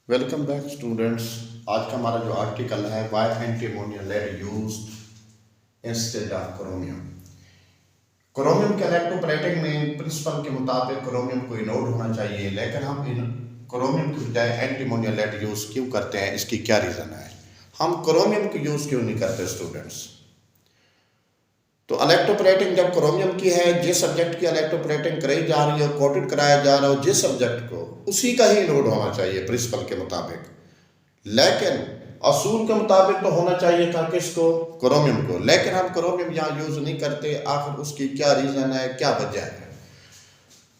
Welcome back students. आज का हमारा जो आर्टिकल है why antimonial lead use instead of chromium. Chromium के इलेक्ट्रोप्लेटिंग में प्रिंसिपल के मुताबिक क्रोमियम को इनोड होना चाहिए, लेकिन हम इन क्रोमियम के बजाय एंटीमोनिया लेड यूज क्यों करते हैं, इसकी क्या रीज़न है? हम क्रोमियम को यूज क्यों नहीं करते स्टूडेंट्स? तो इलेक्ट्रोप्लेटिंग जब क्रोमियम की है, जिस सब्जेक्ट की इलेक्ट्रोप्लेटिंग कराई जा रही है, कोटेड कराया जा रहा हो जिस सब्जेक्ट को, उसी का ही नोड होना चाहिए प्रिंसिपल के मुताबिक। लेकिन असूल के मुताबिक तो होना चाहिए था किसको? क्रोमियम को। लेकिन हम क्रोमियम यहाँ यूज नहीं करते। आखिर उसकी क्या रीजन है, क्या वजह है?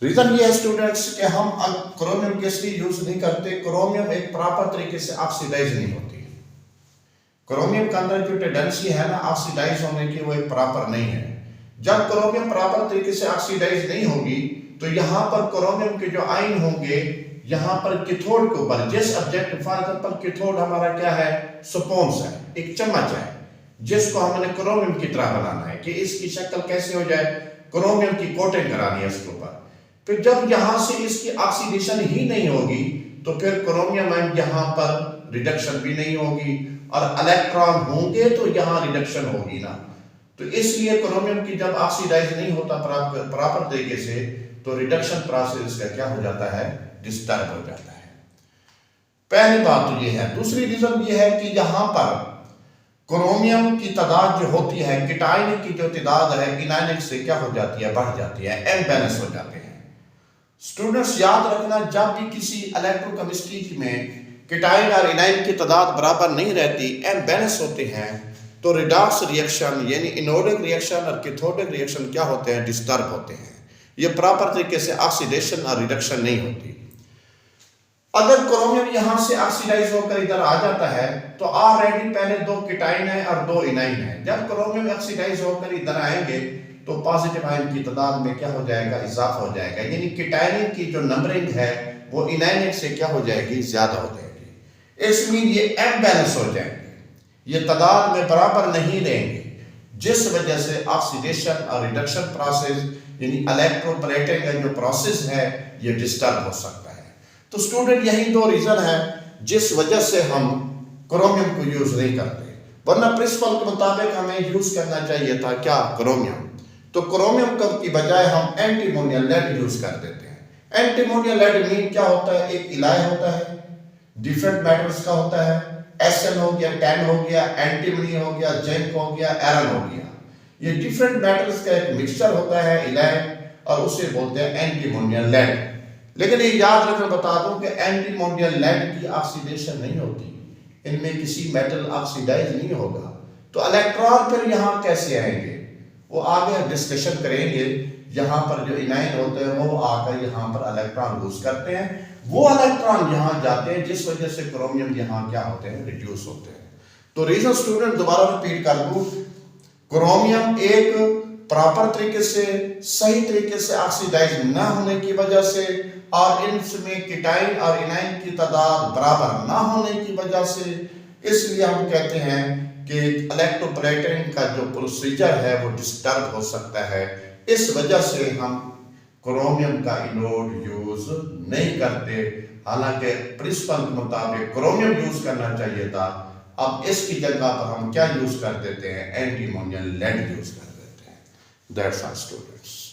रीजन ये है स्टूडेंट्स कि हम क्रोमियम किस लिए यूज नहीं करते? क्रोमियम एक प्रॉपर तरीके से ऑक्सीडाइज नहीं होती। क्रोमियम के अंदर जो टेंडेंसी है ना ऑक्सीडाइज होने की, वो एक प्रॉपर नहीं है। जब क्रोमियम प्रॉपर तरीके से ऑक्सीडाइज नहीं होगी तो यहाँ पर क्रोमियम के जो आयन होंगे, यहाँ पर कैथोड के ऊपर, जिस ऑब्जेक्ट फॉर एग्जांपल कैथोड हमारा क्या है? स्पोंज है, एक चम्मच है, जिसको हमने क्रोमियम की तरह बनाना है कि इसकी शक्ल कैसे हो जाए, क्रोमियम की कोटिंग करानी है उसके ऊपर। फिर जब यहां से इसकी ऑक्सीडेशन ही नहीं होगी तो फिर क्रोमियम आयन यहाँ पर रिडक्शन भी नहीं होगी, और इलेक्ट्रॉन होंगे तो यहां रिडक्शन होगी ना। तो इसलिए क्रोमियम की जब ऑक्सीडाइज नहीं होता प्रॉपर तरीके से, तो रिडक्शन प्रोसेस का क्या हो जाता है? डिस्टर्ब हो जाता है। पहली बात तो ये है। दूसरी रीजन ये है कि यहां पर क्रोमियम की तादाद जो होती है, केटायनिक की जो तादाद है इनायनिक से क्या हो जाती है? बढ़ जाती है, एम्बैलेंस हो जाते हैं। स्टूडेंट्स याद रखना, जब भी किसी इलेक्ट्रोकेमिस्ट्री में केटाइन और इनाइन की तादाद बराबर नहीं रहती, एम्बैलेंस होते हैं, तो रिडॉक्स रिएक्शन यानी इनोडिक रिएक्शन और कैथोडिक रिएक्शन क्या होते हैं? डिस्टर्ब होते हैं। ये प्रॉपर तरीके से ऑक्सीडेशन और रिडक्शन नहीं होती। अगर क्रोमियम यहां से ऑक्सीडाइज होकर इधर आ जाता है तो ऑलरेडी पहले दो केटाइन है और दो इनाइन है। जब क्रोमियम ऑक्सीडाइज होकर इधर आएंगे तो पॉजिटिव आयन की तादाद में क्या हो जाएगा? इजाफा हो जाएगा, यानी केटाइन की जो नंबरिंग है वो इनाइन से क्या हो जाएगी? ज्यादा हो जाएगी। इसमें ये एम्बैलेंस हो जाएंगे, ये तादाद में बराबर नहीं रहेंगे, जिस वजह से ऑक्सीडेशन और रिडक्शन प्रोसेस यानी इलेक्ट्रोप्लेटिंग का जो प्रोसेस है ये डिस्टर्ब हो सकता है। तो स्टूडेंट यही दो रीजन है जिस वजह से हम क्रोमियम को यूज नहीं करते, वरना प्रिंसिपल के मुताबिक हमें यूज करना चाहिए था क्या? क्रोमियम। तो क्रोमियम की बजाय हम एंटीमोनिया लेड यूज कर देते हैं। एंटीमोनिया लेड मीन क्या होता है? एक इलाय होता है, डिफरेंट मेटल्स का होता है, एसएन हो गया, टैन हो गया, एंटीमनी हो गया, जिंक हो गया, आयरन हो गया। ये डिफरेंट मेटल्स का एक मिक्सचर होता है इलाय, और उसे बोलते हैं एंटीमोनिया लेड। लेकिन ये याद रखकर बता दूं कि एंटीमोनिया लेड की ऑक्सीडेशन नहीं होती, इनमें किसी मेटल ऑक्सीडाइज नहीं होगा। तो इलेक्ट्रॉन फिर यहाँ कैसे आएंगे वो आगे डिस्कशन करेंगे। यहाँ पर जो इनाइन होते हैं वो आकर यहाँ पर इलेक्ट्रॉन लूज करते हैं, वो इलेक्ट्रॉन यहाँ जाते हैं, जिस वजह से क्रोमियम यहाँ क्या होते हैं? रिड्यूस होते हैं। तो रीजन स्टूडेंट दोबारा रिपीट कर दूं, क्रोमियम एक प्रॉपर तरीके से, सही तरीके से ऑक्सीडाइज न होने की वजह से, और इनमें केटाइन और इनाइन की तादाद बराबर ना होने की वजह से, इसलिए हम कहते हैं कि इलेक्ट्रोप्लेटिंग का जो प्रोसीजर है वो डिस्टर्ब हो सकता है। इस वजह से हम क्रोमियम का इनोड यूज नहीं करते। हालांकि प्रिंसिपल के मुताबिक क्रोमियम यूज करना चाहिए था। अब इसकी जगह पर हम क्या यूज कर देते हैं? एंटीमोनिया लेड यूज कर देते हैं। That's all students.